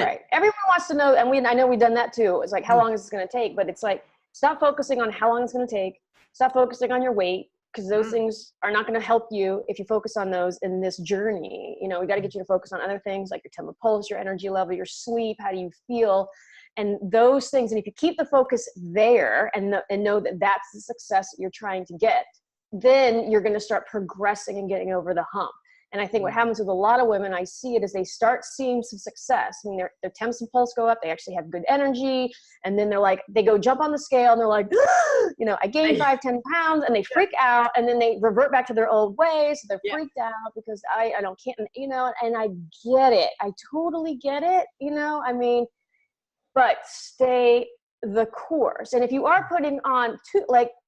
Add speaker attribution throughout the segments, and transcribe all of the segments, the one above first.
Speaker 1: Right. Everyone wants to know, and I know we've done that too. It's like, how long is this going to take? But it's like, stop focusing on how long it's going to take. Stop focusing on your weight, because those things are not going to help you if you focus on those in this journey. You know, we got to get you to focus on other things like your tempo pulse, your energy level, your sleep, how do you feel, and those things. And if you keep the focus there and know that that's the success that you're trying to get, then you're going to start progressing and getting over the hump. And I think what happens with a lot of women, I see it, is they start seeing some success. I mean, their temps and pulse go up. They actually have good energy. And then they're like, they go jump on the scale and they're like, you know, I gained 5-10 pounds, and they freak out, and then they revert back to their old ways. So they're freaked out because I can't, you know, and I get it. I totally get it. You know, I mean, but stay the course. And if you are putting on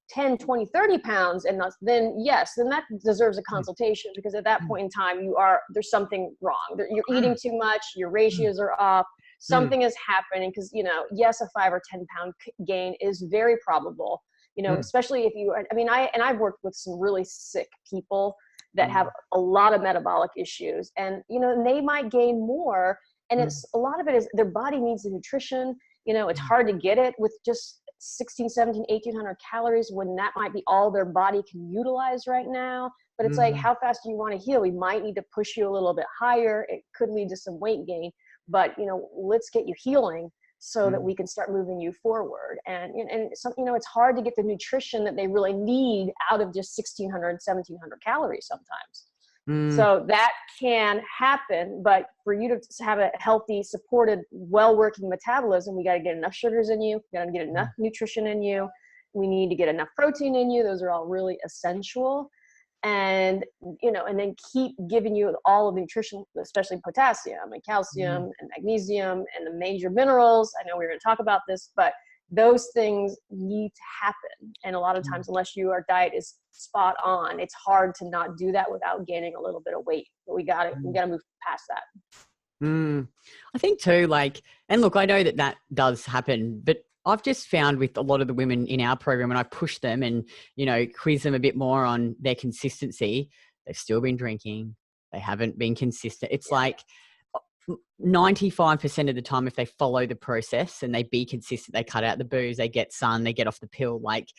Speaker 1: 10, 20, 30 pounds, and then yes, then that deserves a consultation, because at that point in time, there's something wrong. You're eating too much, your ratios are off, something is happening. Because, you know, yes, a 5 or 10 pound gain is very probable, you know, especially if I've worked with some really sick people that have a lot of metabolic issues, and, you know, and they might gain more. And a lot of it is their body needs the nutrition. You know, it's hard to get it with just 16, 17, 1800 calories when that might be all their body can utilize right now. But it's like, how fast do you want to heal? We might need to push you a little bit higher. It could lead to some weight gain, but, you know, let's get you healing so that we can start moving you forward. And some, you know, it's hard to get the nutrition that they really need out of just 1600, 1700 calories sometimes. So that can happen, but for you to have a healthy, supported, well-working metabolism, we got to get enough sugars in you, we got to get enough nutrition in you, we need to get enough protein in you. Those are all really essential. And, you know, and then keep giving you all of the nutrition, especially potassium and calcium and magnesium and the major minerals. I know we're going to talk about this, but those things need to happen. And a lot of times, unless your diet is spot on, it's hard to not do that without gaining a little bit of weight. But we got to move past that.
Speaker 2: I think too, like, and look, I know that does happen, but I've just found with a lot of the women in our program, when I push them and, you know, quiz them a bit more on their consistency, they've still been drinking. They haven't been consistent. It's like 95% of the time, if they follow the process and they be consistent, they cut out the booze, they get sun, they get off the pill, like,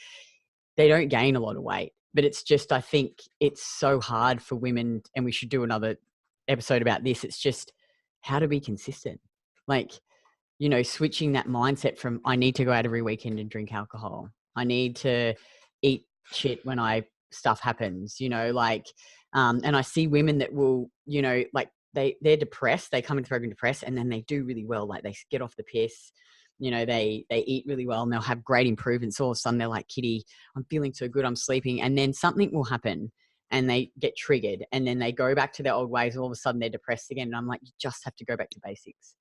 Speaker 2: they don't gain a lot of weight. But it's just, I think it's so hard for women, and we should do another episode about this. It's just how to be consistent. Like, you know, switching that mindset from, I need to go out every weekend and drink alcohol. I need to eat shit when stuff happens, you know, like, and I see women that will, you know, like, they're depressed. They come into the program depressed, and then they do really well. Like, they get off the piss, you know, they eat really well, and they'll have great improvements. All of a sudden they're like, Kitty, I'm feeling so good, I'm sleeping. And then something will happen and they get triggered, and then they go back to their old ways. All of a sudden they're depressed again. And I'm like, you just have to go back to basics.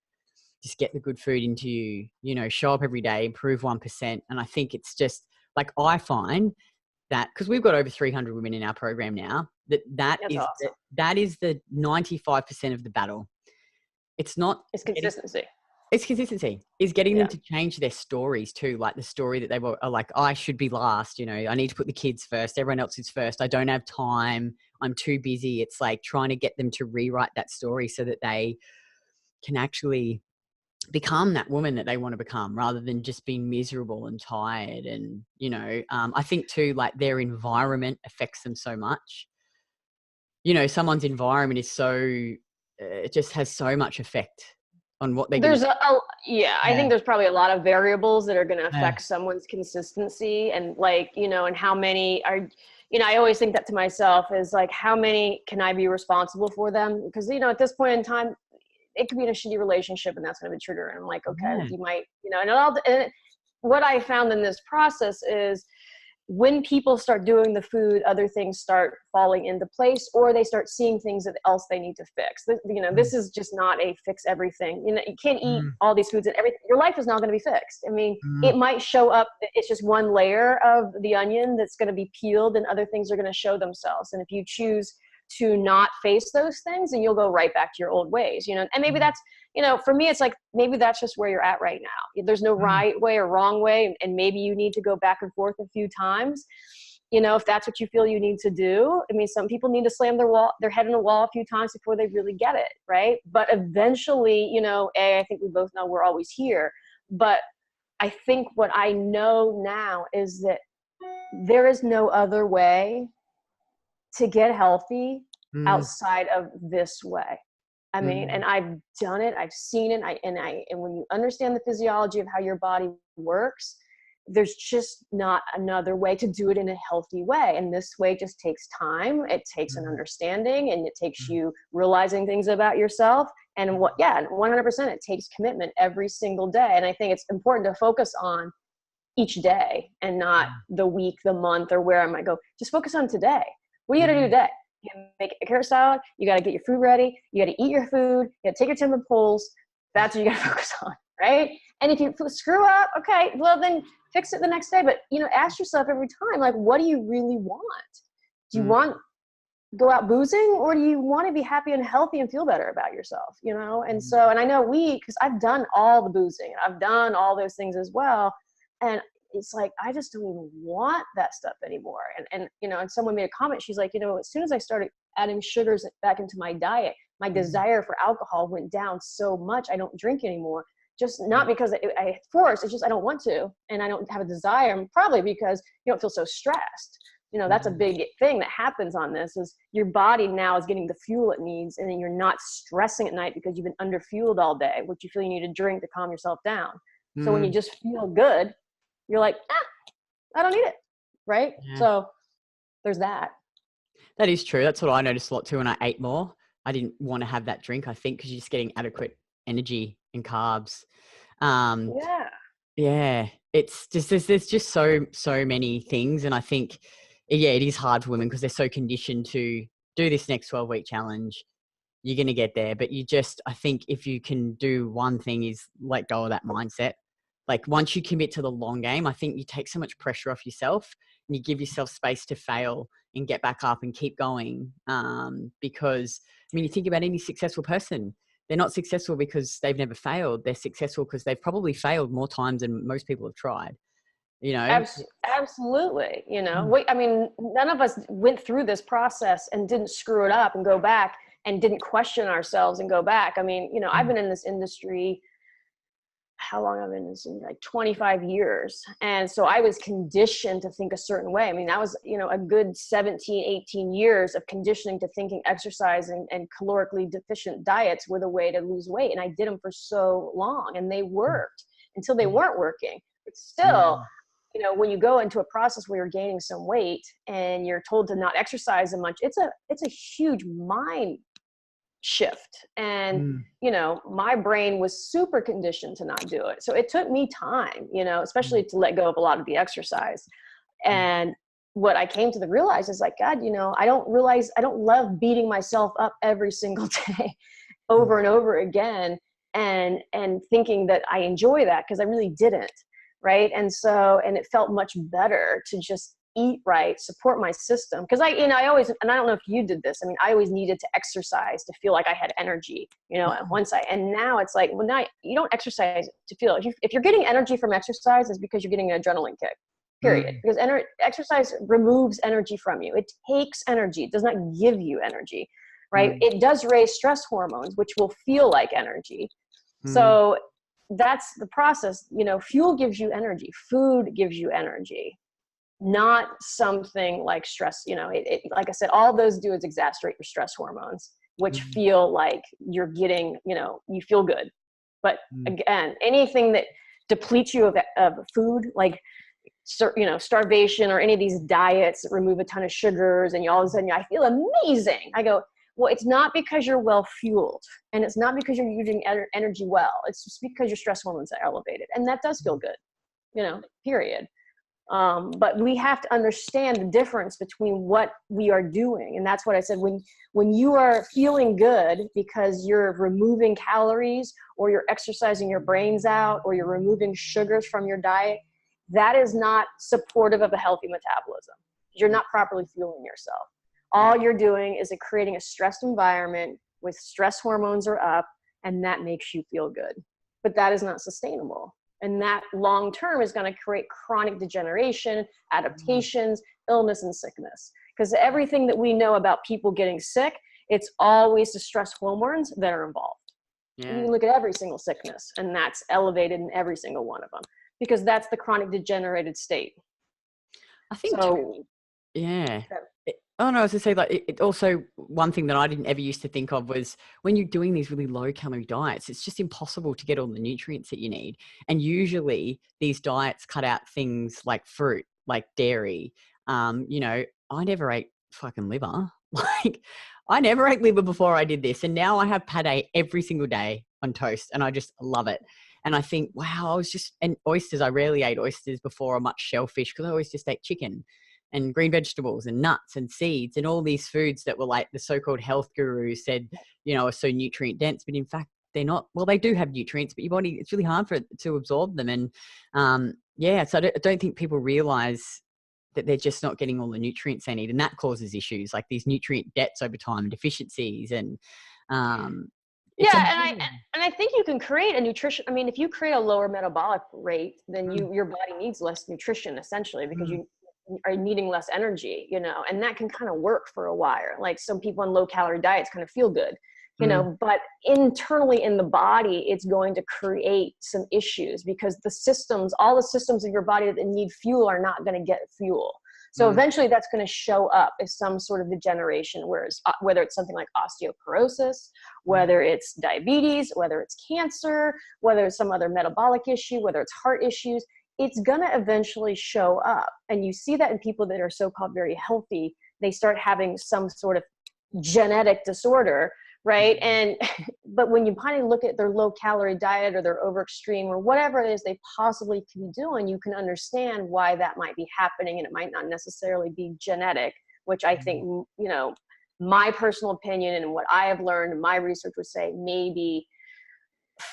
Speaker 2: Just get the good food into you, you know, show up every day, improve 1%. And I think it's just like, I find that, because we've got over 300 women in our program now, that is the 95% of the battle. It's consistency. It's consistency. Is getting them to change their stories too. Like the story that they were like, I should be last, you know, I need to put the kids first. Everyone else is first. I don't have time. I'm too busy. It's like trying to get them to rewrite that story so that they can actually become that woman that they want to become, rather than just being miserable and tired. And, you know, I think too, like, their environment affects them so much. You know, someone's environment is it just has so much effect on what they
Speaker 1: I think there's probably a lot of variables that are going to affect someone's consistency, and, like, you know, and how many are, you know, I always think that to myself is like, how many can I be responsible for them? Because, you know, at this point in time, it could be in a shitty relationship, and that's going to be trigger. And I'm like, okay, you might, you know, and what I found in this process is, when people start doing the food, other things start falling into place, or they start seeing things that else they need to fix. You know, this is just not a fix everything. You know, you can't eat all these foods and everything. Your life is not going to be fixed. I mean, it might show up. It's just one layer of the onion that's going to be peeled, and other things are going to show themselves. And if you choose to not face those things, and you'll go right back to your old ways, you know. And maybe that's, you know, for me, it's like, maybe that's just where you're at right now. There's no right way or wrong way. And maybe you need to go back and forth a few times. you know, if that's what you feel you need to do. I mean, some people need to slam their head in a wall a few times before they really get it, right? But eventually, you know, I think we both know we're always here. But I think what I know now is that there is no other way to get healthy outside of this way. I mean, and I've done it, I've seen it, and when you understand the physiology of how your body works, there's just not another way to do it in a healthy way. And this way just takes time. It takes an understanding, and it takes you realizing things about yourself. And 100%, it takes commitment every single day. And I think it's important to focus on each day and not the week, the month, or where I might go. Just focus on today. What do you got to do today? You make a carrot salad. You got to get your food ready. You got to eat your food. You got to take your timber poles. That's what you got to focus on, right? And if you screw up, okay, well then fix it the next day. But, you know, ask yourself every time, like, what do you really want? Do you want to go out boozing, or do you want to be happy and healthy and feel better about yourself, you know? And so, and I know because I've done all the boozing and I've done all those things as well. And it's like, I just don't even want that stuff anymore. And, you know, and someone made a comment, she's like, you know, as soon as I started adding sugars back into my diet, my desire for alcohol went down so much. I don't drink anymore. Just not because I force, it's just I don't want to, and I don't have a desire, and probably because you don't feel so stressed. You know, that's a big thing that happens on this, is your body now is getting the fuel it needs, and then you're not stressing at night because you've been underfueled all day, which you feel you need to drink to calm yourself down. So when you just feel good, you're like, I don't need it, right? Yeah. So there's that.
Speaker 2: That is true. That's what I noticed a lot too when I ate more. I didn't want to have that drink, I think, because you're just getting adequate energy and carbs. Yeah, it's just there's just so many things, and I think it is hard for women because they're so conditioned to do this next 12-week challenge. You're going to get there, but I think if you can do one thing, is let go of that mindset. Like, once you commit to the long game, I think you take so much pressure off yourself, and you give yourself space to fail and get back up and keep going. Because I mean, you think about any successful person, they're not successful because they've never failed. They're successful because they've probably failed more times than most people have tried, you know?
Speaker 1: Absolutely. You know, I mean, none of us went through this process and didn't screw it up and go back and didn't question ourselves and go back. I mean, you know, I've been in this industry, how long I've been in this industry? Like 25 years. And so I was conditioned to think a certain way. I mean, that was, you know, a good 17, 18 years of conditioning to thinking exercise and calorically deficient diets were the way to lose weight. And I did them for so long, and they worked until they weren't working. But still, you know, when you go into a process where you're gaining some weight and you're told to not exercise as much, it's a huge mind shift. And you know, my brain was super conditioned to not do it, so it took me time, you know, especially to let go of a lot of the exercise. And what I came to realize is, like, God, you know, I don't love beating myself up every single day over and over again and thinking that I enjoy that, because I really didn't, right? And it felt much better to just eat right, support my system. Because I always, and I don't know if you did this, I mean, I always needed to exercise to feel like I had energy, you know, and now it's like, well, now you don't exercise to feel, if you're getting energy from exercise, it's because you're getting an adrenaline kick, period. Because exercise removes energy from you. It takes energy. It does not give you energy, right? It does raise stress hormones, which will feel like energy. So that's the process. You know, fuel gives you energy. Food gives you energy. Not something like stress. You know, it like I said, all those do is exacerbate your stress hormones, which feel like you're getting, you know, you feel good. But again, anything that depletes you of food, like, you know, starvation or any of these diets that remove a ton of sugars, and you all of a sudden, I feel amazing. I go, well, it's not because you're well fueled, and it's not because you're using energy well. It's just because your stress hormones are elevated, and that does feel good, you know, period. But we have to understand the difference between what we are doing. And that's what I said, when you are feeling good because you're removing calories, or you're exercising your brains out, or you're removing sugars from your diet, that is not supportive of a healthy metabolism. You're not properly fueling yourself. All you're doing is creating a stressed environment with stress hormones are up, and that makes you feel good. But that is not sustainable. And that long term is going to create chronic degeneration, adaptations, illness, and sickness. Because everything that we know about people getting sick, it's always the stress hormones that are involved. Yeah. You can look at every single sickness, and that's elevated in every single one of them, because that's the chronic degenerated state.
Speaker 2: I think so. Yeah. Oh no, I was going to say, like, it also, one thing that I didn't ever used to think of was when you're doing these really low calorie diets, it's just impossible to get all the nutrients that you need. And usually these diets cut out things like fruit, like dairy. You know, I never ate fucking liver. Like, I never ate liver before I did this. And now I have pate every single day on toast, and I just love it. And I think, wow, and oysters, I rarely ate oysters before, or much shellfish, because I always just ate chicken and green vegetables and nuts and seeds and all these foods that were like the so-called health gurus said, you know, are so nutrient dense, but in fact they're not. Well, they do have nutrients, but your body, it's really hard for it to absorb them. And so I don't think people realize that they're just not getting all the nutrients they need, and that causes issues like these nutrient debts over time and deficiencies. And and
Speaker 1: I think you can create a nutrition. I mean, if you create a lower metabolic rate, then your body needs less nutrition essentially, because you are needing less energy, you know, and that can kind of work for a while. Like some people on low calorie diets kind of feel good, you know, but internally in the body, it's going to create some issues, because all the systems of your body that need fuel are not going to get fuel. So eventually that's going to show up as some sort of degeneration, whether it's something like osteoporosis, whether it's diabetes, whether it's cancer, whether it's some other metabolic issue, whether it's heart issues, it's going to eventually show up. And you see that in people that are so-called very healthy. They start having some sort of genetic disorder, right? But when you kind of look at their low calorie diet or their over extreme or whatever it is they possibly can be doing, you can understand why that might be happening. And it might not necessarily be genetic, which I think, you know, my personal opinion and what I have learned in my research would say maybe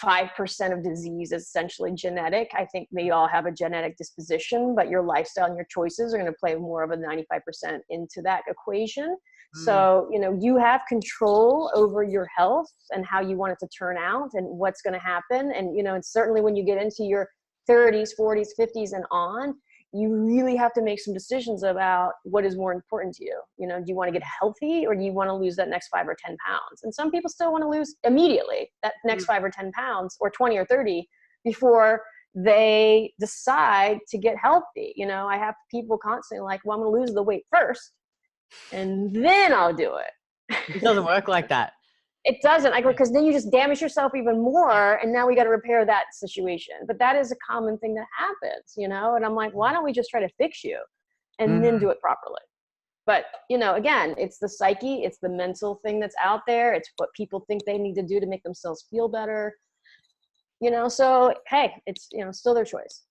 Speaker 1: 5% of disease is essentially genetic. I think we all have a genetic disposition, but your lifestyle and your choices are going to play more of a 95% into that equation. So, you know, you have control over your health and how you want it to turn out and what's going to happen. And, you know, and certainly when you get into your 30s, 40s, 50s and on, you really have to make some decisions about what is more important to you. You know, do you want to get healthy, or do you want to lose that next 5 or 10 pounds? And some people still want to lose immediately that next 5 or 10 pounds or 20 or 30 before they decide to get healthy. You know, I have people constantly like, well, I'm going to lose the weight first and then I'll do it.
Speaker 2: It doesn't work like that.
Speaker 1: It doesn't, because then you just damage yourself even more, and now we got to repair that situation. But that is a common thing that happens, you know. And I'm like, why don't we just try to fix you, and then do it properly? But you know, again, it's the psyche, it's the mental thing that's out there. It's what people think they need to do to make themselves feel better, you know. So hey, it's, you know, still their choice.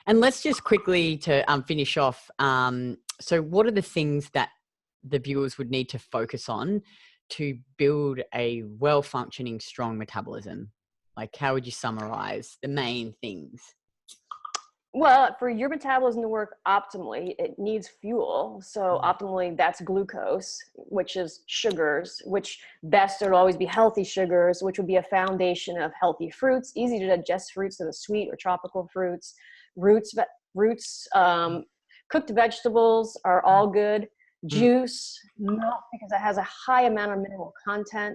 Speaker 2: And let's just quickly to finish off. So, what are the things that the viewers would need to focus on to build a well-functioning, strong metabolism? Like, how would you summarize the main things?
Speaker 1: Well, for your metabolism to work optimally, it needs fuel. So optimally, that's glucose, which is sugars, which best would always be healthy sugars, which would be a foundation of healthy fruits, easy to digest fruits that are sweet or tropical fruits, roots, cooked vegetables are all good. Juice, milk, because it has a high amount of mineral content,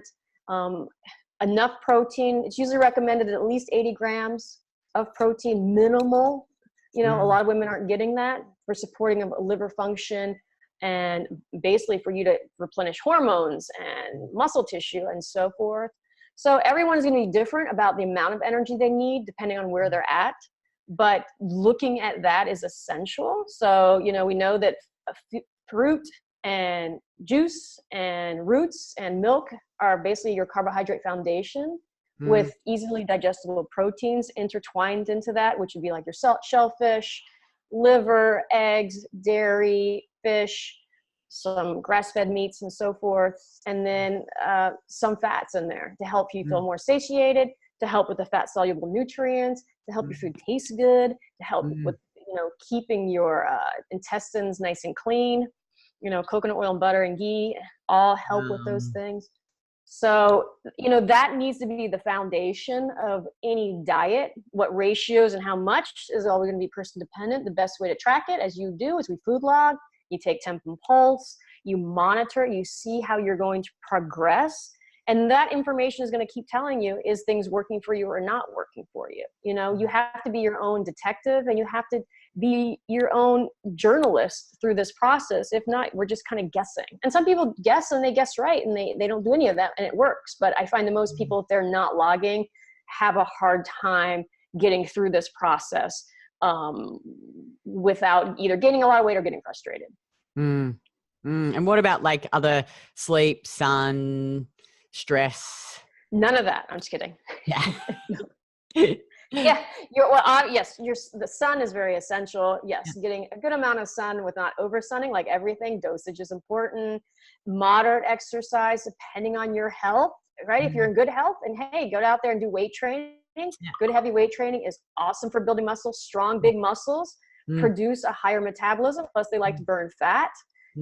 Speaker 1: enough protein. It's usually recommended at least 80 grams of protein, minimal. You know, a lot of women aren't getting that for supporting of liver function and basically for you to replenish hormones and muscle tissue and so forth. So everyone's going to be different about the amount of energy they need depending on where they're at. But looking at that is essential. So, you know, we know that fruit and juice and roots and milk are basically your carbohydrate foundation with easily digestible proteins intertwined into that, which would be like your shellfish, liver, eggs, dairy, fish, some grass-fed meats and so forth, and then some fats in there to help you feel more satiated, to help with the fat-soluble nutrients, to help your food taste good, to help with, you know, keeping your intestines nice and clean. You know, coconut oil and butter and ghee all help with those things. So, that needs to be the foundation of any diet. What ratios and how much is always going to be person dependent. The best way to track it, as you do, is we food log. You take temp and pulse, you monitor it, you see how you're going to progress. And that information is going to keep telling you, is things working for you or not working for you? You have to be your own detective, and you have to be your own journalist through this process. If not, we're just kind of guessing. And some people guess and they guess right, and they don't do any of that, and it works. But I find that most people, if they're not logging, have a hard time getting through this process without either gaining a lot of weight or getting frustrated.
Speaker 2: And what about like other sleep, sun, stress?
Speaker 1: None of that. I'm just kidding.
Speaker 2: Yeah.
Speaker 1: Yeah. The sun is very essential. Yes. Yeah. Getting a good amount of sun with not over sunning, like everything. Dosage is important. Moderate exercise, depending on your health, right? If you're in good health, and hey, go out there and do weight training. Yeah. Good heavy weight training is awesome for building muscles. Strong, big muscles produce a higher metabolism. Plus they like to burn fat.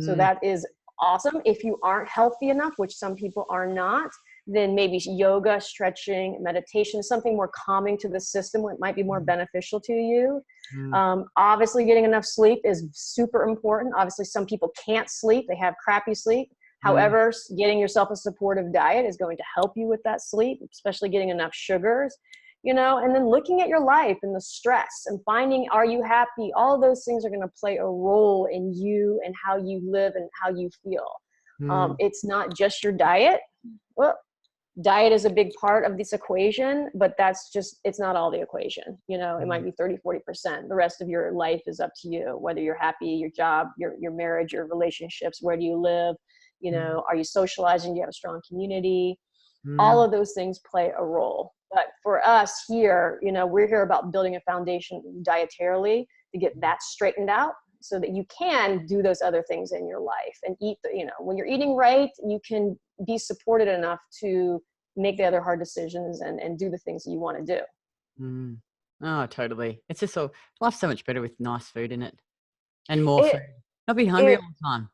Speaker 1: So that is awesome. If you aren't healthy enough, which some people are not, then maybe yoga, stretching, meditation, something more calming to the system, what might be more beneficial to you. Obviously, getting enough sleep is super important. Obviously, some people can't sleep. They have crappy sleep. However, getting yourself a supportive diet is going to help you with that sleep, especially getting enough sugars, and then looking at your life and the stress and finding, are you happy? All of those things are going to play a role in you and how you live and how you feel. It's not just your diet. Well, diet is a big part of this equation, but it's not all the equation. It might be 30, 40%. The rest of your life is up to you, whether you're happy, your job, your marriage, your relationships, where do you live? Are you socializing? Do you have a strong community? All of those things play a role. But for us here, we're here about building a foundation dietarily to get that straightened out so that you can do those other things in your life and eat, when you're eating right, you can be supported enough to make the other hard decisions and do the things that you want to do.
Speaker 2: Oh, totally. It's just life's so much better with nice food in it and more food. Not be hungry all the time.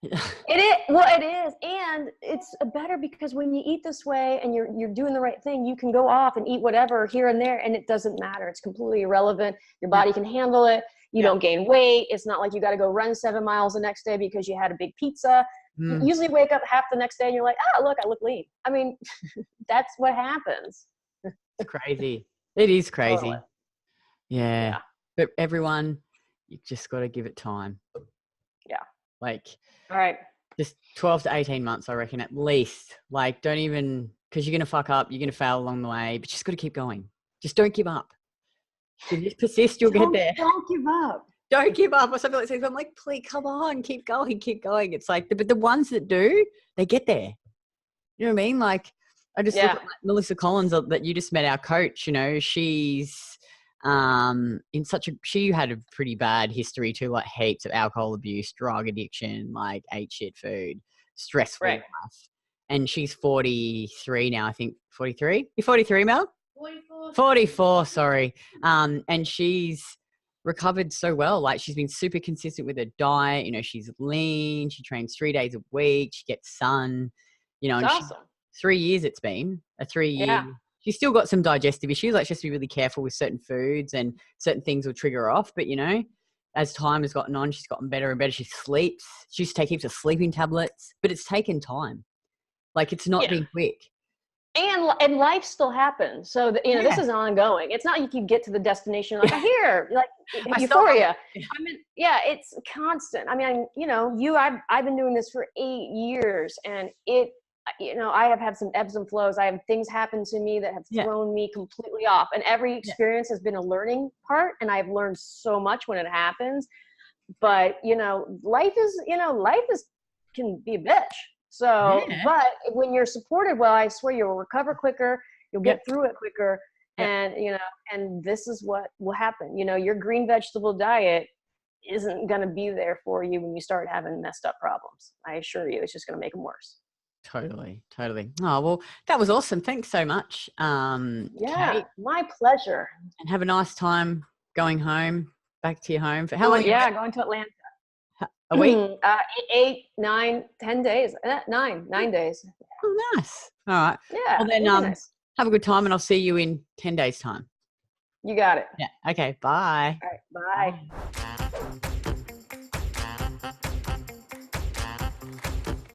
Speaker 1: It is, and it's better because when you eat this way and you're doing the right thing, you can go off and eat whatever here and there, and it doesn't matter. It's completely irrelevant. Your body can handle it. You don't gain weight. It's not like you got to go run 7 miles the next day because you had a big pizza. You usually wake up half the next day and you're like, look, I look lean. I mean, that's what happens.
Speaker 2: It's crazy. It is crazy.
Speaker 1: Totally.
Speaker 2: Yeah. But everyone, you just got to give it time.
Speaker 1: Yeah.
Speaker 2: All right. Just 12 to 18 months, I reckon, at least. Don't even, because you're going to fuck up, you're going to fail along the way, but you just got to keep going. Just don't give up. If you just persist, you'll get there.
Speaker 1: Don't give up.
Speaker 2: Don't give up, or something like that. I'm like, please, come on, keep going. It's like, but the ones that do, they get there. You know what I mean? I just look at Melissa Collins that you just met, our coach. She's she had a pretty bad history too, heaps of alcohol abuse, drug addiction, ate shit food, stressful life. And she's 43 now, I think. 43? You're 43, Mel? 44, sorry. And she's recovered so well. She's been super consistent with her diet. She's lean. She trains 3 days a week. She gets sun. And
Speaker 1: awesome.
Speaker 2: 3 years it's been a 3 year. Yeah. She's still got some digestive issues. She has to be really careful with certain foods, and certain things will trigger her off. But, as time has gotten on, she's gotten better and better. She sleeps. She used to take heaps of sleeping tablets, but it's taken time. It's not been quick.
Speaker 1: And life still happens. So, this is ongoing. It's not like you get to the destination I'm here, euphoria. It's constant. I mean, I've been doing this for 8 years, and I have had some ebbs and flows. I have things happen to me that have thrown me completely off. And every experience has been a learning part, and I've learned so much when it happens. But, life can be a bitch. So, but when you're supported well, I swear you'll recover quicker, you'll get through it quicker. And, and this is what will happen. Your green vegetable diet isn't going to be there for you when you start having messed up problems. I assure you, it's just going to make them worse.
Speaker 2: Totally. Oh, well, that was awesome. Thanks so much. Kate.
Speaker 1: My pleasure.
Speaker 2: And have a nice time going home, back to your home. For how long?
Speaker 1: Going to Atlanta.
Speaker 2: A week?
Speaker 1: 8, 9, 10 days. 9 days.
Speaker 2: Oh, nice. All right.
Speaker 1: Yeah.
Speaker 2: Well then,
Speaker 1: really nice.
Speaker 2: have a good time, and I'll see you in 10 days' time.
Speaker 1: You got it.
Speaker 2: Yeah. Okay. Bye.
Speaker 1: All right. Bye.
Speaker 2: Bye.